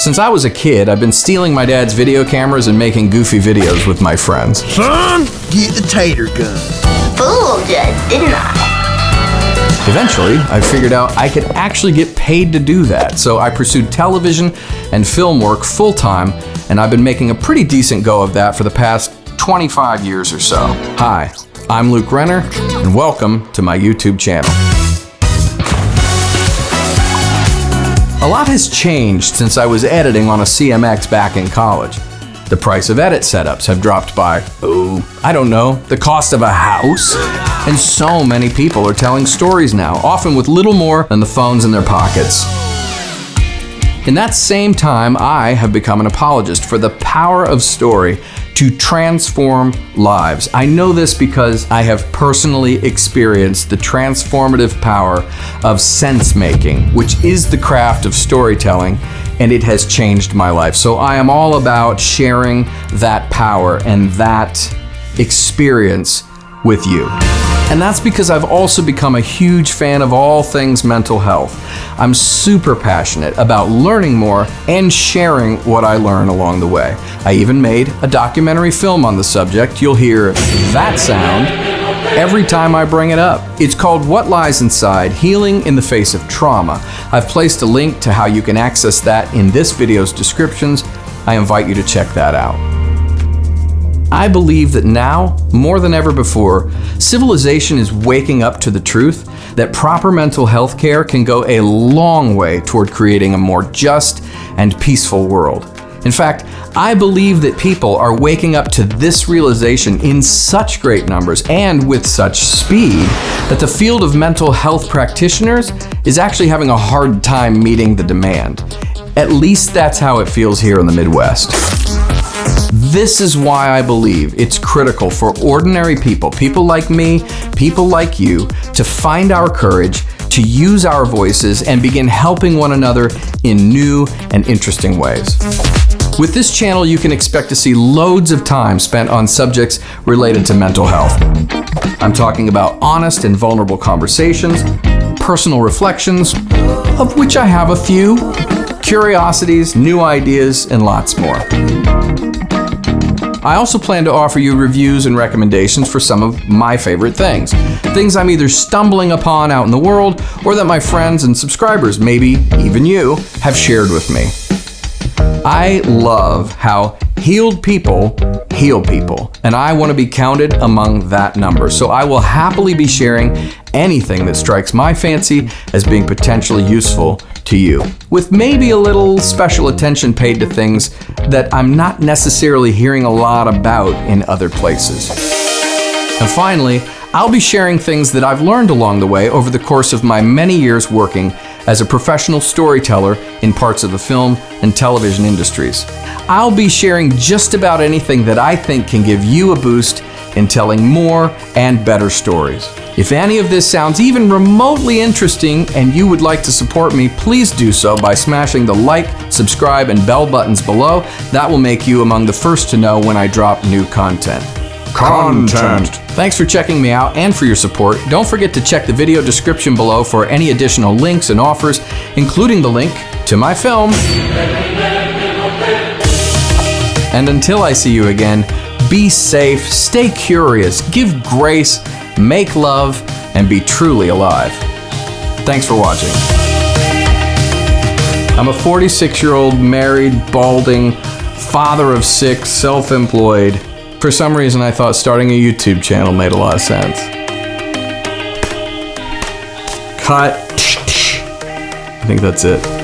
Since I was a kid, I've been stealing my dad's video cameras and making goofy videos with my friends. Son, get the tater gun. Fooled us, didn't I? Eventually, I figured out I could actually get paid to do that, so I pursued television and film work full-time, and I've been making a pretty decent go of that for the past 25 years or so. Hi, I'm Luke Renner, and welcome to my YouTube channel. A lot has changed since I was editing on a CMX back in college. The price of edit setups have dropped by, the cost of a house. And so many people are telling stories now, often with little more than the phones in their pockets. In that same time, I have become an apologist for the power of story to transform lives. I know this because I have personally experienced the transformative power of sense making, which is the craft of storytelling, and it has changed my life. So I am all about sharing that power and that experience with you. And that's because I've also become a huge fan of all things mental health. I'm super passionate about learning more and sharing what I learn along the way. I even made a documentary film on the subject. You'll hear that sound every time I bring it up. It's called What Lies Inside: Healing in the Face of Trauma. I've placed a link to how you can access that in this video's descriptions. I invite you to check that out. I believe that now, more than ever before, civilization is waking up to the truth that proper mental health care can go a long way toward creating a more just and peaceful world. In fact, I believe that people are waking up to this realization in such great numbers and with such speed that the field of mental health practitioners is actually having a hard time meeting the demand. At least that's how it feels here in the Midwest. This is why I believe it's critical for ordinary people like me, people like you, to find our courage, to use our voices, and begin helping one another in new and interesting ways. With this channel, you can expect to see loads of time spent on subjects related to mental health. I'm talking about honest and vulnerable conversations, personal reflections, of which I have a few, curiosities, new ideas, and lots more. I also plan to offer you reviews and recommendations for some of my favorite things. Things I'm either stumbling upon out in the world or that my friends and subscribers, maybe even you, have shared with me. I love how healed people heal people, and I want to be counted among that number. So I will happily be sharing anything that strikes my fancy as being potentially useful to you, with maybe a little special attention paid to things that I'm not necessarily hearing a lot about in other places. And finally, I'll be sharing things that I've learned along the way over the course of my many years working as a professional storyteller in parts of the film and television industries. I'll be sharing just about anything that I think can give you a boost in telling more and better stories. If any of this sounds even remotely interesting and you would like to support me, please do so by smashing the like, subscribe, and bell buttons below. That will make you among the first to know when I drop new content. Thanks for checking me out and for your support. Don't forget to check the video description below for any additional links and offers, including the link to my film. And until I see you again, be safe, stay curious, give grace, make love, and be truly alive. Thanks for watching. I'm a 46-year-old married, balding, father of 6, self-employed. For some reason, I thought starting a YouTube channel made a lot of sense. Cut. I think that's it.